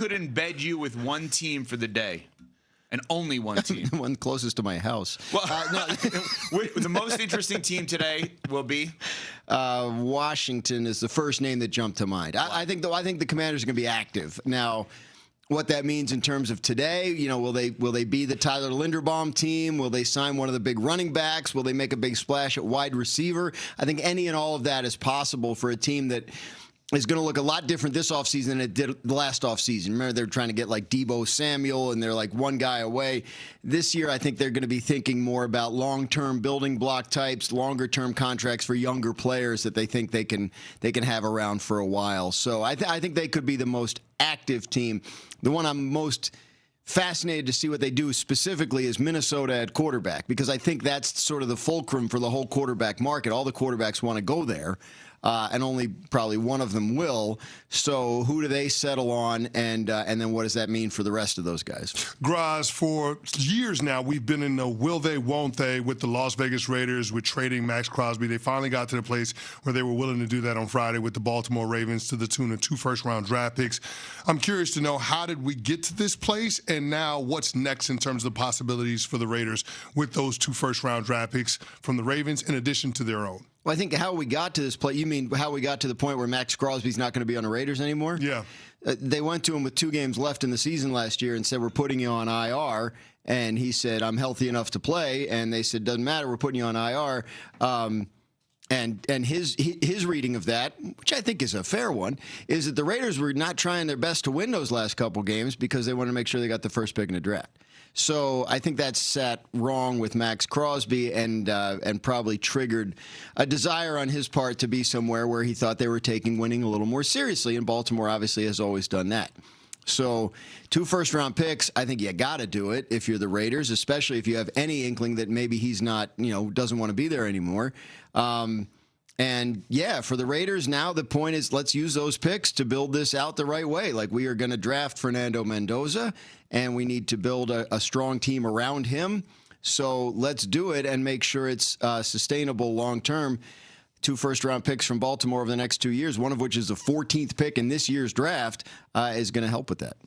could embed you with one team for the day, and only one team. The one closest to my house. Well, no, the most interesting team today will be Washington is the first name that jumped to mind. I think the Commanders are going to be active now. What that means in terms of today, will they be the Tyler Linderbaum team? Will they sign one of the big running backs? Will they make a big splash at wide receiver? I think any and all of that is possible for a team that is going to look a lot different this offseason than it did the last offseason. Remember, they're trying to get like Deebo Samuel, and they're like one guy away. This year, I think they're going to be thinking more about long-term building block types, longer-term contracts for younger players that they think they can have around for a while. So I think they could be the most active team. The one I'm most fascinated to see what they do specifically is Minnesota at quarterback, because I think that's sort of the fulcrum for the whole quarterback market. All the quarterbacks want to go there. And only probably one of them will. So who do they settle on, and then what does that mean for the rest of those guys? Graz, for years now, we've been in the will they, won't they with the Las Vegas Raiders with trading Max Crosby. They finally got to the place where they were willing to do that on Friday with the Baltimore Ravens to the tune of 2 first-round draft picks. I'm curious to know, how did we get to this place, and now what's next in terms of the possibilities for the Raiders with those 2 first-round draft picks from the Ravens in addition to their own? Well, I think how we got to this place, you mean how we got to the point where Max Crosby's not going to be on the Raiders anymore? Yeah. They went to him with 2 games left in the season last year and said, we're putting you on IR. And he said, I'm healthy enough to play. And they said, doesn't matter, we're putting you on IR. And his reading of that, which I think is a fair one, is that the Raiders were not trying their best to win those last couple games because they wanted to make sure they got the first pick in the draft. So I think that sat wrong with Max Crosby and probably triggered a desire on his part to be somewhere where he thought they were taking winning a little more seriously, and Baltimore obviously has always done that. So 2 first-round picks, I think you got to do it if you're the Raiders, especially if you have any inkling that maybe he's not, doesn't want to be there anymore. And, yeah, for the Raiders now, the point is let's use those picks to build this out the right way. Like, we are going to draft Fernando Mendoza, and we need to build a strong team around him. So let's do it and make sure it's sustainable long-term. 2 first-round picks from Baltimore over the next 2 years, one of which is the 14th pick in this year's draft, is going to help with that.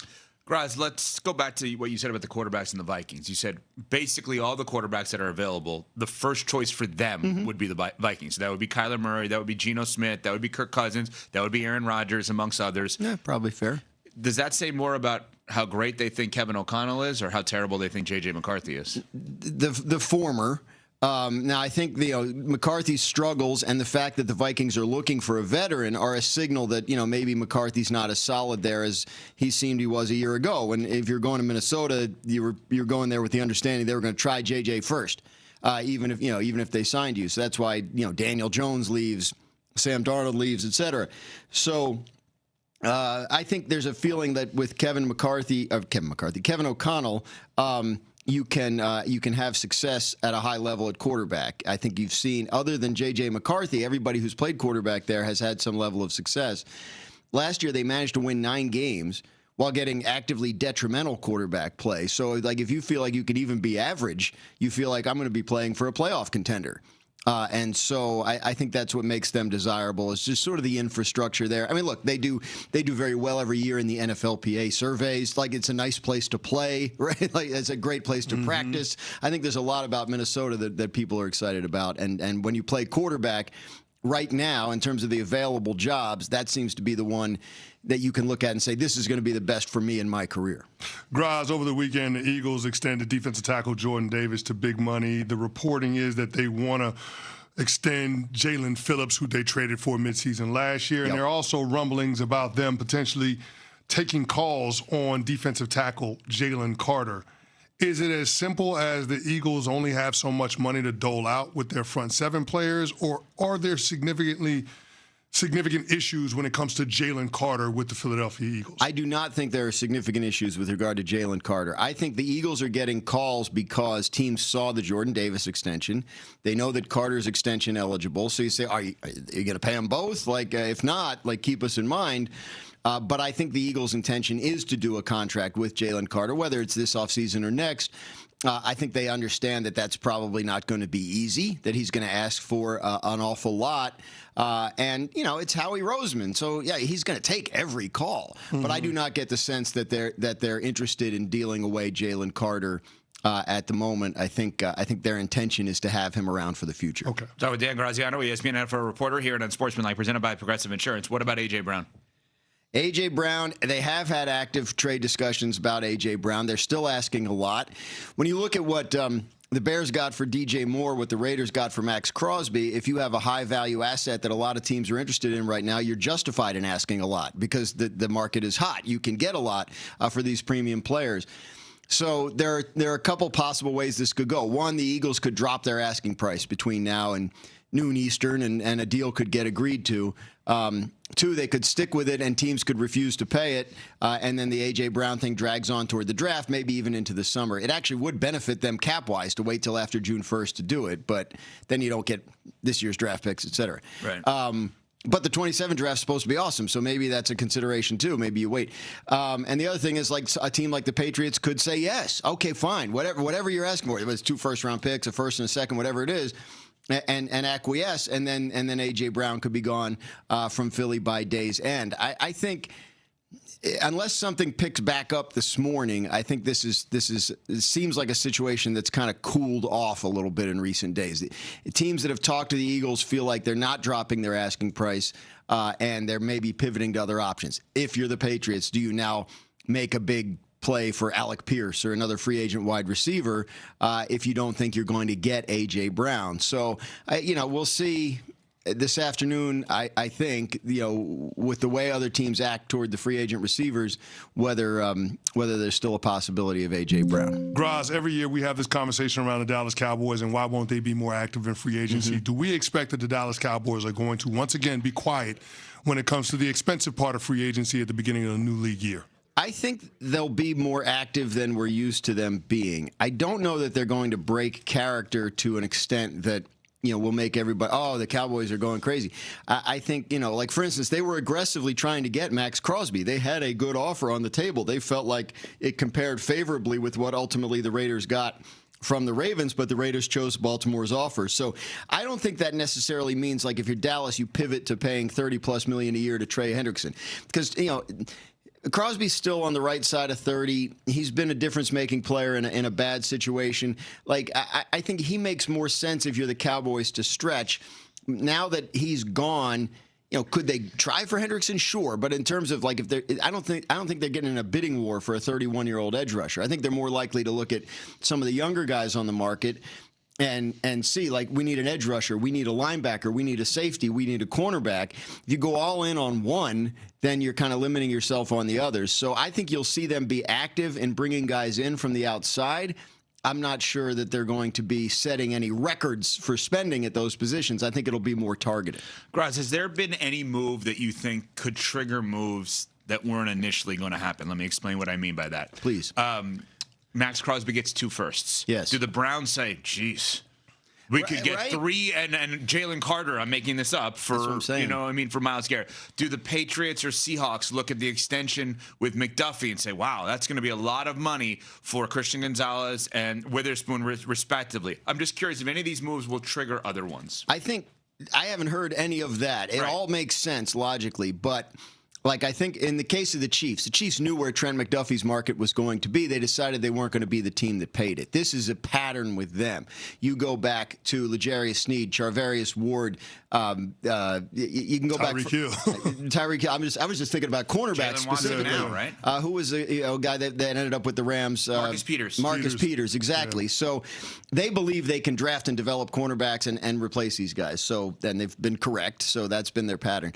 Graz, let's go back to what you said about the quarterbacks and the Vikings. You said basically all the quarterbacks that are available, the first choice for them would be the Vikings. So that would be Kyler Murray, that would be Geno Smith, that would be Kirk Cousins, that would be Aaron Rodgers, amongst others. Yeah, probably fair. Does that say more about how great they think Kevin O'Connell is, or how terrible they think J.J. McCarthy is? The former. Now, I think McCarthy's struggles and the fact that the Vikings are looking for a veteran are a signal that maybe McCarthy's not as solid there as he seemed he was a year ago. And if you're going to Minnesota, you're going there with the understanding they were going to try JJ first, even if they signed you. So that's why Daniel Jones leaves, Sam Darnold leaves, etc. So I think there's a feeling that with Kevin O'Connell. You can have success at a high level at quarterback. I think you've seen, other than J.J. McCarthy, everybody who's played quarterback there has had some level of success. Last year, they managed to win 9 games while getting actively detrimental quarterback play. So, like, if you feel like you could even be average, you feel like I'm going to be playing for a playoff contender. And so I think that's what makes them desirable, is just sort of the infrastructure there. I mean, look, they do very well every year in the NFLPA surveys. Like, it's a nice place to play, right? Like, it's a great place to practice. I think there's a lot about Minnesota that people are excited about. And when you play quarterback right now, in terms of the available jobs, that seems to be the one that you can look at and say, this is going to be the best for me in my career. Graz, over the weekend, the Eagles extended defensive tackle Jordan Davis to big money. The reporting is that they want to extend Jalen Phillips, who they traded for midseason last year. Yep. And there are also rumblings about them potentially taking calls on defensive tackle Jalen Carter. Is it as simple as the Eagles only have so much money to dole out with their front 7 players, or are there significant issues when it comes to Jalen Carter with the Philadelphia Eagles? I do not think there are significant issues with regard to Jalen Carter. I think the Eagles are getting calls because teams saw the Jordan Davis extension. They know that Carter's extension eligible. So you say, are you going to pay them both? Like, if not, like, keep us in mind. But I think the Eagles' intention is to do a contract with Jalen Carter, whether it's this offseason or next. I think they understand that that's probably not going to be easy, that he's going to ask for an awful lot. And, it's Howie Roseman. So, yeah, he's going to take every call. But I do not get the sense that they're interested in dealing away Jalen Carter at the moment. I think their intention is to have him around for the future. Okay. So with Dan Graziano, ESPN NFL reporter here and on Sportsmanlike, presented by Progressive Insurance. What about A.J. Brown? A.J. Brown, they have had active trade discussions about A.J. Brown. They're still asking a lot. When you look at what the Bears got for DJ Moore, what the Raiders got for Max Crosby, if you have a high-value asset that a lot of teams are interested in right now, you're justified in asking a lot because the market is hot. You can get a lot for these premium players. So there are a couple possible ways this could go. One, the Eagles could drop their asking price between now and noon Eastern, and a deal could get agreed to. Two, they could stick with it and teams could refuse to pay it, and then the A.J. Brown thing drags on toward the draft, maybe even into the summer. It actually would benefit them cap-wise to wait till after June 1st to do it, but then you don't get this year's draft picks, et cetera. Right. But the 27 draft is supposed to be awesome, so maybe that's a consideration too. Maybe you wait. And the other thing is, like, a team like the Patriots could say yes. Okay, fine. Whatever you're asking for, whether it's 2 first-round picks, a first and a second, whatever it is, and acquiesce, and then A.J. Brown could be gone from Philly by day's end. I think unless something picks back up this morning, I think this seems like a situation that's kind of cooled off a little bit in recent days. The teams that have talked to the Eagles feel like they're not dropping their asking price, and they're maybe pivoting to other options. If you're the Patriots, do you now make a big play for Alec Pierce or another free agent wide receiver if you don't think you're going to get A.J. Brown? So, we'll see this afternoon, I think, with the way other teams act toward the free agent receivers, whether there's still a possibility of A.J. Brown. Graz, every year we have this conversation around the Dallas Cowboys and why won't they be more active in free agency. Do we expect that the Dallas Cowboys are going to, once again, be quiet when it comes to the expensive part of free agency at the beginning of the new league year? I think they'll be more active than we're used to them being. I don't know that they're going to break character to an extent that will make everybody, the Cowboys are going crazy. I think, like, for instance, they were aggressively trying to get Max Crosby. They had a good offer on the table. They felt like it compared favorably with what ultimately the Raiders got from the Ravens, but the Raiders chose Baltimore's offer. So I don't think that necessarily means, like, if you're Dallas, you pivot to paying $30+ million a year to Trey Hendrickson. Because, Crosby's still on the right side of 30. He's been a difference-making player in a bad situation. Like, I think he makes more sense if you're the Cowboys to stretch. Now that he's gone, could they try for Hendrickson? Sure, but in terms of, like, if they're, I don't think they're getting in a bidding war for a 31-year-old edge rusher. I think they're more likely to look at some of the younger guys on the market and see, like, we need an edge rusher, we need a linebacker, we need a safety, we need a cornerback. If you go all in on one, then you're kind of limiting yourself on the others. So I think you'll see them be active in bringing guys in from the outside. I'm not sure that they're going to be setting any records for spending at those positions. I think it'll be more targeted. Graz, has there been any move that you think could trigger moves that weren't initially going to happen? Let me explain what I mean by that. Please. Max Crosby gets 2 firsts. Yes. Do the Browns say, geez, we could get 3 and Jalen Carter, I'm making this up, for, That's what I'm saying. for Myles Garrett. Do the Patriots or Seahawks look at the extension with McDuffie and say, wow, that's going to be a lot of money for Christian Gonzalez and Witherspoon respectively? I'm just curious if any of these moves will trigger other ones. I think I haven't heard any of that. It all makes sense logically, but like, I think in the case of the Chiefs knew where Trent McDuffie's market was going to be. They decided they weren't going to be the team that paid it. This is a pattern with them. You go back to L'Jarius Sneed, Charvarius Ward. You can go back. Tyreek Hill. I was just thinking about cornerbacks specifically. Now, right? Who was a guy that ended up with the Rams? Marcus Peters. Marcus Peters, exactly. Yeah. So they believe they can draft and develop cornerbacks and replace these guys. So then they've been correct. So that's been their pattern.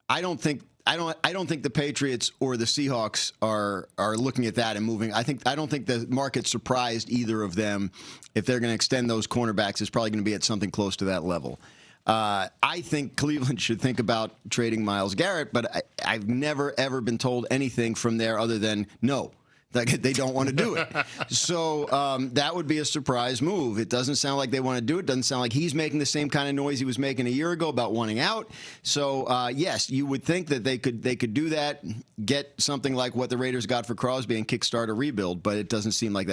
I don't think the Patriots or the Seahawks are looking at that and moving. I don't think the market surprised either of them. If they're going to extend those cornerbacks, it's probably going to be at something close to that level. I think Cleveland should think about trading Myles Garrett, but I've never, ever been told anything from there other than no. They don't want to do it. So that would be a surprise move. It doesn't sound like they want to do it. Doesn't sound like he's making the same kind of noise he was making a year ago about wanting out. So, yes, you would think that they could do that, get something like what the Raiders got for Crosby and kickstart a rebuild, but it doesn't seem like that.